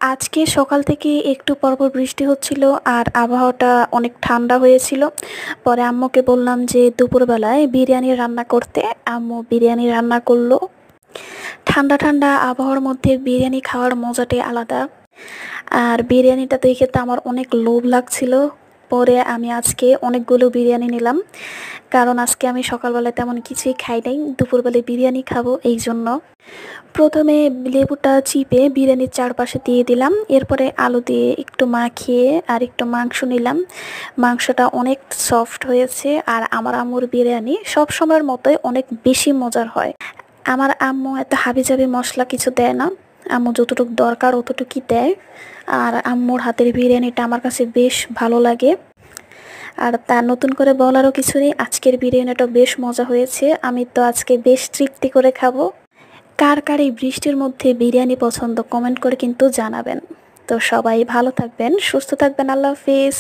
আজকে সকাল থেকে একটু পরপর বৃষ্টি হচ্ছিল আর আবহাওয়াটা অনেক ঠান্ডা হয়েছিল। পরে আম্মুকে বললাম যে দুপুরবেলায় বিরিয়ানি রান্না করতে। আম্মু বিরিয়ানি রান্না করলো। ঠান্ডা ঠান্ডা আবহাওয়ার মধ্যে বিরিয়ানি খাওয়ার মজাটাই আলাদা। আর বিরিয়ানিটা দেখে তো আমার অনেক লোভ লাগছিল। পরে আমি আজকে অনেকগুলো বিরিয়ানি নিলাম, কারণ আজকে আমি সকালবেলায় তেমন কিছুই খাই নাই, দুপুরবেলায় বিরিয়ানি খাবো এই জন্য। প্রথমে লেবুটা চিপে বিরিয়ানির চারপাশে দিয়ে দিলাম, এরপরে আলু দিয়ে একটু মাখিয়ে আর একটু মাংস নিলাম। মাংসটা অনেক সফট হয়েছে আর আমার আম্মুর বিরিয়ানি সব সময়ের মতোই অনেক বেশি মজার হয়। আমার আম্মু এত হাবিজাবি মশলা কিছু দেয় না, আম্মু যতটুকু দরকার অতটুকুই দেয়। আর আম্মুর হাতের বিরিয়ানিটা আমার কাছে বেশ ভালো লাগে। আর তার নতুন করে বলারও কিছু নেই, আজকের বিরিয়ানিটা বেশ মজা হয়েছে। আমি তো আজকে বেশ তৃপ্তি করে খাবো। কার কার এই বৃষ্টির মধ্যে বিরিয়ানি পছন্দ কমেন্ট করে কিন্তু জানাবেন। তো সবাই ভালো থাকবেন, সুস্থ থাকবেন। আল্লাহ হাফিজ।